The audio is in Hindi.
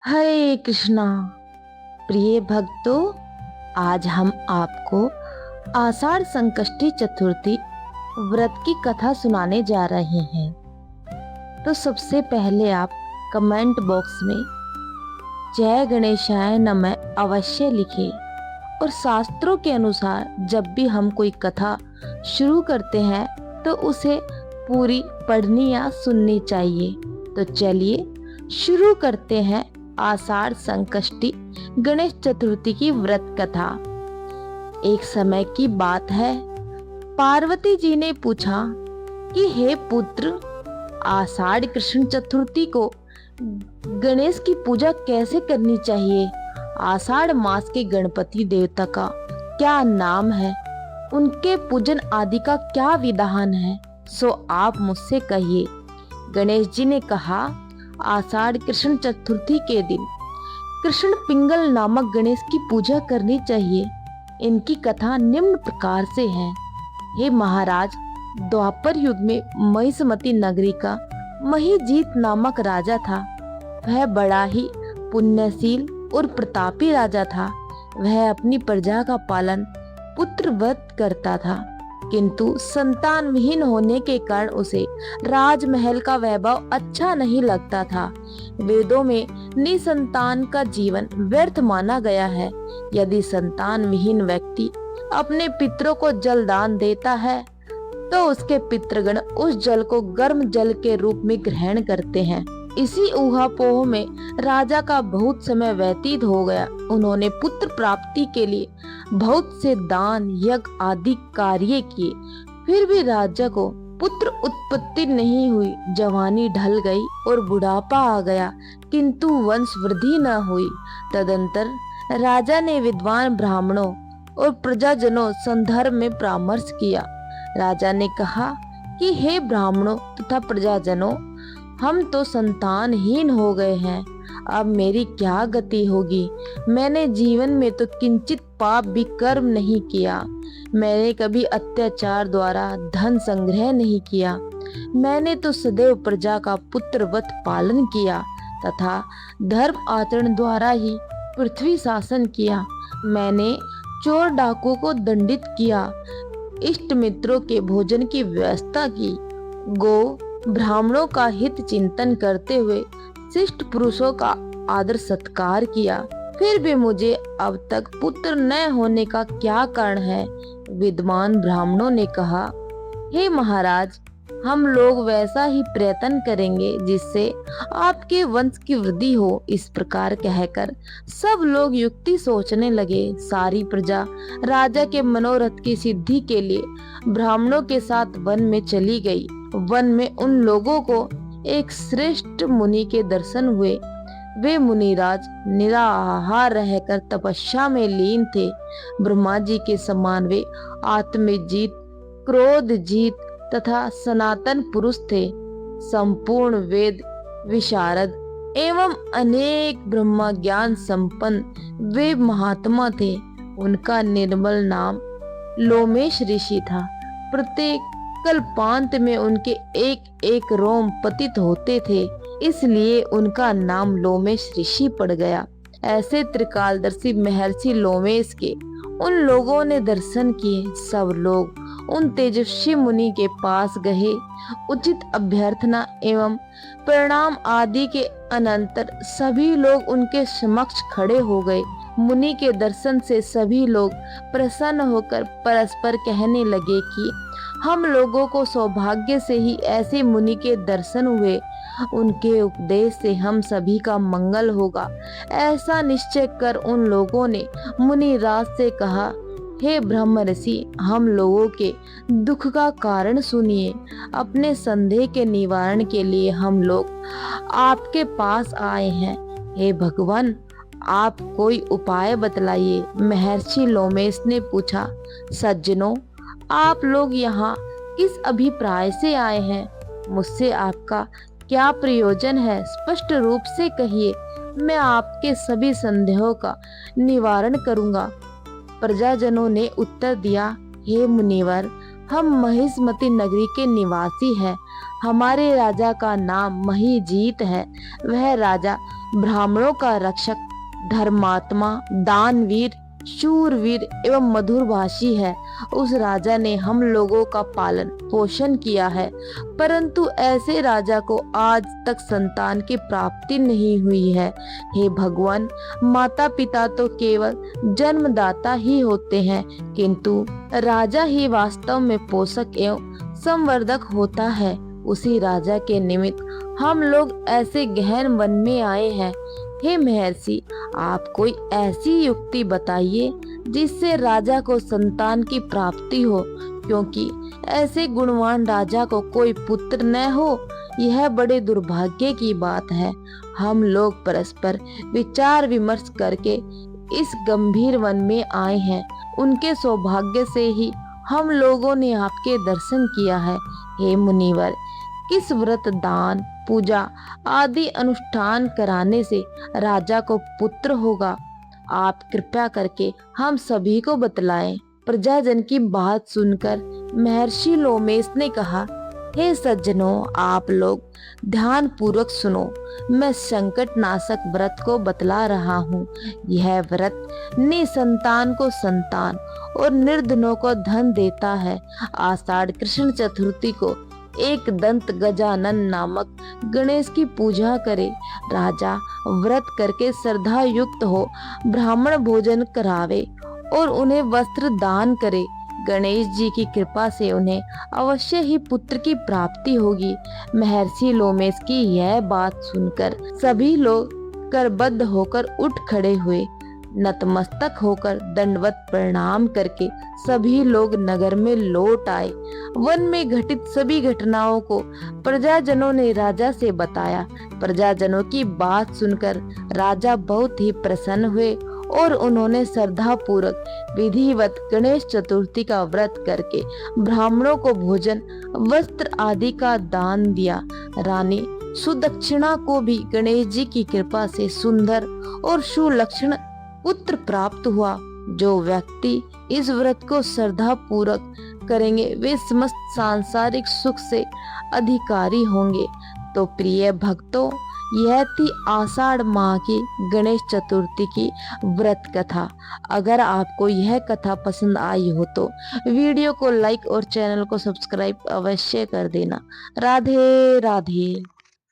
हरे कृष्णा। प्रिय भक्तों, आज हम आपको आषाढ़ संकष्टी चतुर्थी व्रत की कथा सुनाने जा रहे हैं। तो सबसे पहले आप कमेंट बॉक्स में जय गणेशाय नमः अवश्य लिखें। और शास्त्रों के अनुसार जब भी हम कोई कथा शुरू करते हैं तो उसे पूरी पढ़नी या सुननी चाहिए। तो चलिए शुरू करते हैं आषाढ़ संकष्टी गणेश चतुर्थी की व्रत कथा। एक समय की बात है, पार्वती जी ने पूछा कि हे पुत्र, आषाढ़ कृष्ण चतुर्थी को गणेश की पूजा कैसे करनी चाहिए? आषाढ़ मास के गणपति देवता का क्या नाम है? उनके पूजन आदि का क्या विधान है? सो आप मुझसे कहिए। गणेश जी ने कहा, आषाढ़ कृष्ण चतुर्थी के दिन कृष्ण पिंगल नामक गणेश की पूजा करनी चाहिए। इनकी कथा निम्न प्रकार से है। हे महाराज, द्वापर युग में महिष्मती नगरी का महीजीत नामक राजा था। वह बड़ा ही पुण्यशील और प्रतापी राजा था। वह अपनी प्रजा का पालन पुत्रवत करता था, किंतु संतान विहीन होने के कारण उसे राजमहल का वैभव अच्छा नहीं लगता था। वेदों में निसंतान का जीवन व्यर्थ माना गया है। यदि संतान विहीन व्यक्ति अपने पितरों को जल दान देता है तो उसके पितृगण उस जल को गर्म जल के रूप में ग्रहण करते हैं। इसी ऊहापोह में राजा का बहुत समय व्यतीत हो गया। उन्होंने पुत्र प्राप्ति के लिए बहुत से दान यज्ञ आदि कार्य किए, फिर भी राजा को पुत्र उत्पत्ति नहीं हुई। जवानी ढल गई और बुढ़ापा आ गया, किंतु वंश वृद्धि न हुई। तदंतर राजा ने विद्वान ब्राह्मणों और प्रजाजनों संदर्भ में परामर्श किया। राजा ने कहा कि हे ब्राह्मणों तथा प्रजाजनों, हम तो संतानहीन हो गए हैं। अब मेरी क्या गति होगी? मैंने जीवन में तो किंचित पाप भी कर्म नहीं किया। मैंने कभी अत्याचार द्वारा धन संग्रह नहीं किया। मैंने तो सदैव प्रजा का पुत्रवत पालन किया तथा धर्म आचरण द्वारा ही पृथ्वी शासन किया। मैंने चोर डाकुओं को दंडित किया, इष्ट मित्रों के भोजन की व्यवस्था की, गो ब्राह्मणों का हित चिंतन करते हुए शिष्ट पुरुषों का आदर सत्कार किया। फिर भी मुझे अब तक पुत्र न होने का क्या कारण है? विद्वान ब्राह्मणों ने कहा, हे महाराज, हम लोग वैसा ही प्रयत्न करेंगे जिससे आपके वंश की वृद्धि हो। इस प्रकार कहकर सब लोग युक्ति सोचने लगे। सारी प्रजा राजा के मनोरथ की सिद्धि के लिए ब्राह्मणों के साथ वन में चली गई। वन में उन लोगों को एक श्रेष्ठ मुनि के दर्शन हुए। वे मुनिराज निराहार रहकर तपस्या में लीन थे। ब्रह्मा जी के समान वे आत्मजीत, क्रोध जीत तथा सनातन पुरुष थे। संपूर्ण वेद विशारद एवं अनेक ब्रह्मा ज्ञान संपन्न वे महात्मा थे। उनका निर्मल नाम लोमेश ऋषि था। प्रत्येक कल्पांत में उनके एक एक रोम पतित होते थे, इसलिए उनका नाम लोमेश ऋषि पड़ गया। ऐसे त्रिकालदर्शी महर्षि लोमेश के उन लोगों ने दर्शन किए। सब लोग उन तेजस्वी मुनि के पास गए। उचित अभ्यर्थना एवं प्रणाम आदि के अनंतर सभी लोग उनके समक्ष खड़े हो गए। मुनि के दर्शन से सभी लोग प्रसन्न होकर परस्पर कहने लगे कि हम लोगों को सौभाग्य से ही ऐसे मुनि के दर्शन हुए। उनके उपदेश से हम सभी का मंगल होगा। ऐसा निश्चय कर उन लोगों ने मुनिराज से कहा, हे ब्रह्म ऋषि, हम लोगों के दुख का कारण सुनिए। अपने संदेह के निवारण के लिए हम लोग आपके पास आए हैं। हे भगवान, आप कोई उपाय बतलाइए। महर्षि लोमेश ने पूछा, सज्जनों, आप लोग यहाँ किस अभिप्राय से आए हैं? मुझसे आपका क्या प्रयोजन है? स्पष्ट रूप से कहिए, मैं आपके सभी संदेहों का निवारण करूंगा। प्रजाजनों ने उत्तर दिया, हे मुनिवर, हम महिष्मती नगरी के निवासी हैं। हमारे राजा का नाम महीजीत है। वह राजा ब्राह्मणों का रक्षक, धर्मात्मा, दानवीर, शूरवीर एवं मधुरभाषी है। उस राजा ने हम लोगों का पालन पोषण किया है, परंतु ऐसे राजा को आज तक संतान की प्राप्ति नहीं हुई है। हे भगवान, माता पिता तो केवल जन्मदाता ही होते हैं, किंतु राजा ही वास्तव में पोषक एवं संवर्धक होता है। उसी राजा के निमित्त हम लोग ऐसे गहन वन में आए हैं। हे महर्षि, आप कोई ऐसी युक्ति बताइए जिससे राजा को संतान की प्राप्ति हो, क्योंकि ऐसे गुणवान राजा को कोई पुत्र न हो, यह बड़े दुर्भाग्य की बात है। हम लोग परस्पर विचार विमर्श करके इस गंभीर वन में आए हैं। उनके सौभाग्य से ही हम लोगों ने आपके दर्शन किया है। हे मुनिवर, किस व्रत, दान, पूजा आदि अनुष्ठान कराने से राजा को पुत्र होगा? आप कृपया करके हम सभी को बतलाएं। प्रजाजन की बात सुनकर महर्षि लोमेश ने कहा, हे सज्जनों, आप लोग ध्यान पूर्वक सुनो। मैं संकट नाशक व्रत को बतला रहा हूँ। यह व्रत निसंतान को संतान और निर्धनों को धन देता है। आषाढ़ कृष्ण चतुर्थी को एक दंत गजानन नामक गणेश की पूजा करे। राजा व्रत करके श्रद्धा युक्त हो, ब्राह्मण भोजन करावे और उन्हें वस्त्र दान करे। गणेश जी की कृपा से उन्हें अवश्य ही पुत्र की प्राप्ति होगी। महर्षि लोमेश की यह बात सुनकर सभी लोग करबद्ध होकर उठ खड़े हुए। नतमस्तक होकर दंडवत प्रणाम करके सभी लोग नगर में लौट आए। वन में घटित सभी घटनाओं को प्रजाजनों ने राजा से बताया। प्रजाजनों की बात सुनकर राजा बहुत ही प्रसन्न हुए और उन्होंने श्रद्धा पूर्वक विधिवत गणेश चतुर्थी का व्रत करके ब्राह्मणों को भोजन, वस्त्र आदि का दान दिया। रानी सुदक्षिणा को भी गणेश जी की कृपा से सुंदर और सुलक्षण पुत्र प्राप्त हुआ। जो व्यक्ति इस व्रत को श्रद्धा पूर्वक करेंगे वे समस्त सांसारिक सुख से अधिकारी होंगे। तो प्रिय भक्तों, यह थी आषाढ़ माह की गणेश चतुर्थी की व्रत कथा। अगर आपको यह कथा पसंद आई हो तो वीडियो को लाइक और चैनल को सब्सक्राइब अवश्य कर देना। राधे राधे।